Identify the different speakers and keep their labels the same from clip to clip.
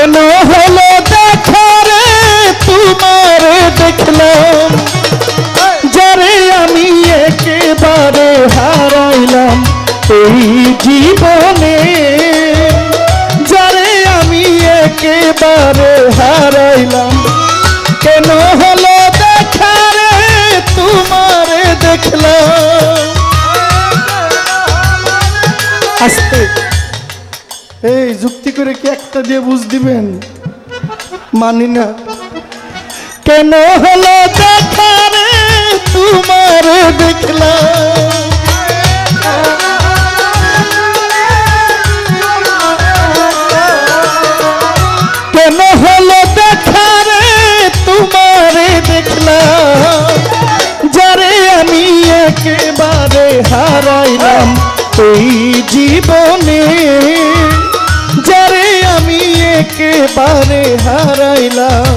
Speaker 1: কেন হলো দেখা রে তোমার দেখলাম যারে আমি একেবারে হারাইলাম এই জীবনে যারে আমি একেবারে হারাইলাম কেন হলো দেখা রে তোমার দেখলাম। আস্তে এই যুক্তি করে কি একটা দিয়ে বুঝ দিবেন মানি না। কেন হলো দেখা রে তোমার দেখলাম কেন হলো দেখা রে তোমার দেখলাম যারে আমি একেবারে হারাইলাম এই জীবনে যারে আমি একেবারে হারাইলাম।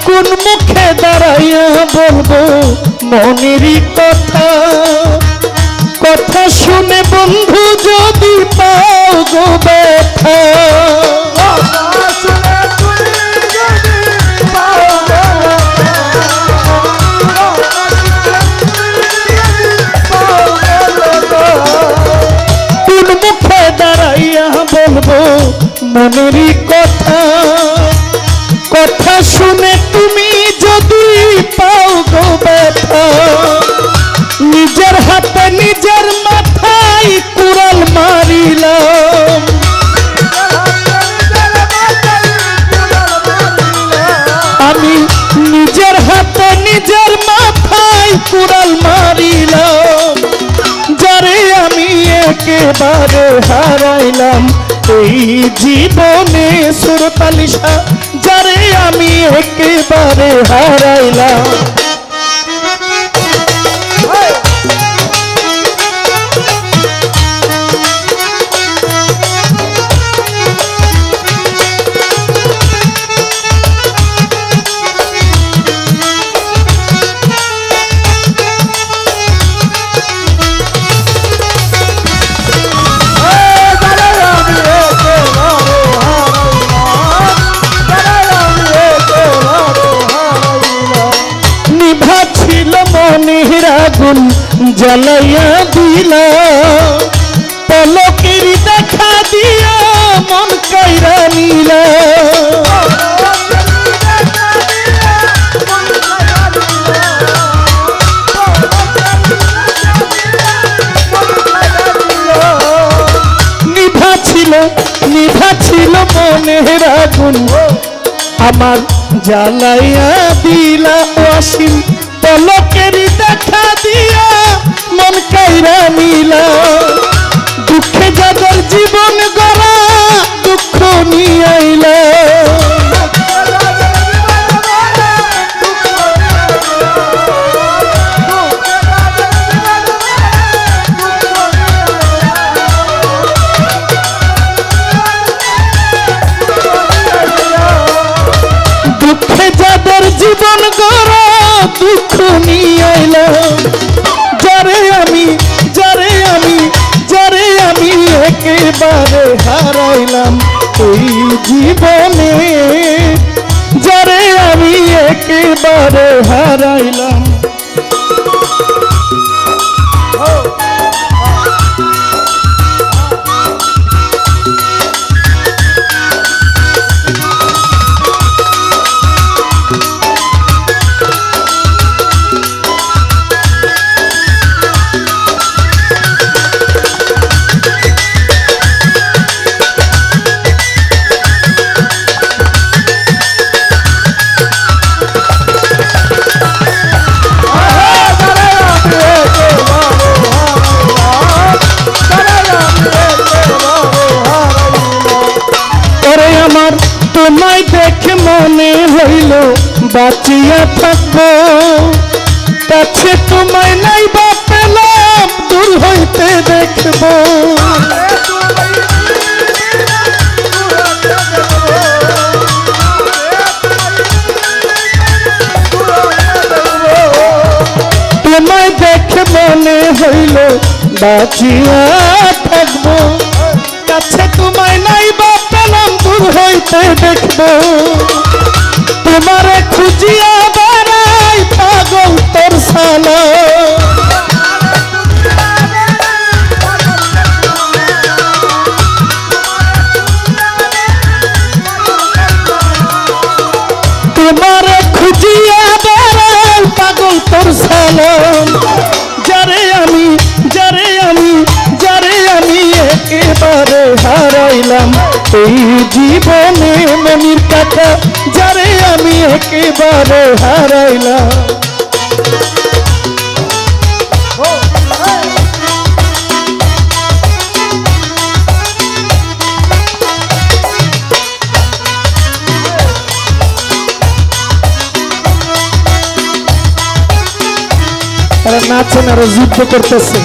Speaker 1: কোন মুখে দাঁড়াইয়া বলবো মনেরই কথা কথা শুনে বন্ধু যদি পাও গো ব্যথা কোন মুখে দাঁড়াইয়া বলবো মনেরই কথা কথা শুনে তুমি যদি পাও গো ব্যথা নিজের হাতে নিজের মাথায় কুড়াল মারিলাম আমি নিজের হাতে নিজের মাথায় কুড়াল মারিলাম যারে আমি একেবারে হারাইলাম এই জীবনে সুরতালিশা যারে আমি একেবারে হারাইলাম। আগুন জ্বালাইয়া দিলা পলকের দেখা দিয়া মন কাইরা নিলা নিভা ছিল মনের আগুন আমার জ্বালাইয়া দিলা অসীম পলকের দেখা দিয়া মন কাইরা নিলা দুঃখে যাদের জীবন গড়া দুঃখ নিয়ে আইলা দুঃখে যাদের জীবন গড়া দুঃখ নিয়ে আইলাম যারে আমি একেবারে হারাইলাম এই জীবনে যারে আমি একেবারে হারাইলাম। ওরে আমার তোমায় দেখে মনে হইল বাঁচিয়া থাকবো, কাছে তোমায় নাই বা পেলাম দূর হইতে দেখবো। তোমায় দেখে মনে হইল বাঁচিয়া থাকবো, কাছে তোমায় নাই বা পেলাম দূর হইতে দেখবো। তোমারে খুঁজিয়া বেড়াই পাগল তোর সালা, তোমারে খুঁজিয়া বেড়াই পাগল তোর সালা। যারে আমি একেবারে হারাইলাম এই জীবনে মনির কাকা, যারে আমি একেবারে হারাইলাম। তারা নাচেন আর যুদ্ধ করতেছে।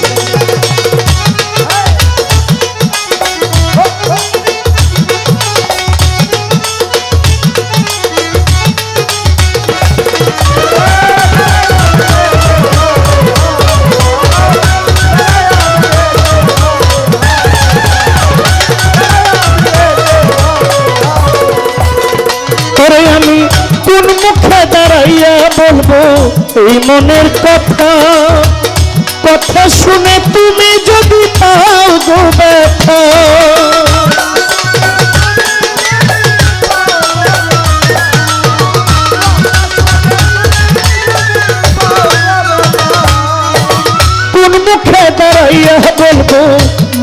Speaker 1: আমি কোন মুখে দাঁড়াইয়া বলবো এই মনের কথা, কথা শুনে তুমি যদি পাও গো ব্যথা। কোন মুখে দাঁড়াইয়া বলবো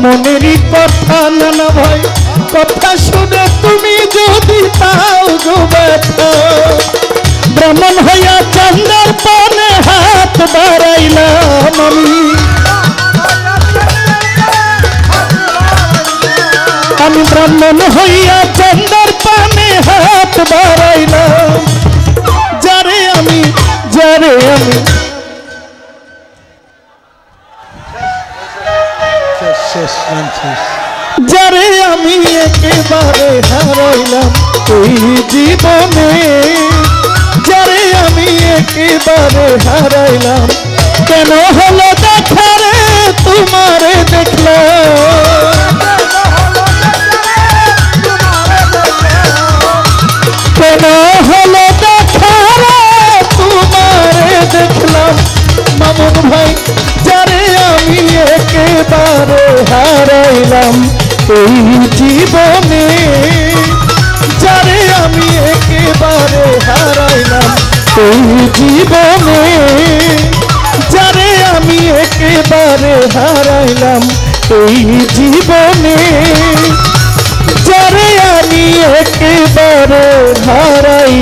Speaker 1: মনেরই কথা, নানা ভাই কথা শুনে তুমি যদি পাও গো ব্যথা। ব্রাহ্মণ হইয়া চন্দ্রের পানে হাত বাড়াইলাম আমি ব্রাহ্মণ হইয়া চন্দ্রের পানে হাত বাড়াইলাম। যারে আমি যারে আমি একেবারে হারাইলাম এই জীবনে, যারে আমি একেবারে হারাইলাম। কেন হলো দেখা রে তোমারে দেখলাম, কেন হলো দেখা রে তোমারে দেখলাম। মামুন ভাই যারে আমি একেবারে হারাইলাম এই জীবনে, যারে আমি একেবারে হারাইলাম এই জীবনে, যারে আমি একেবারে হারাইলাম এই জীবনে, যারে আমি একেবারে হারাই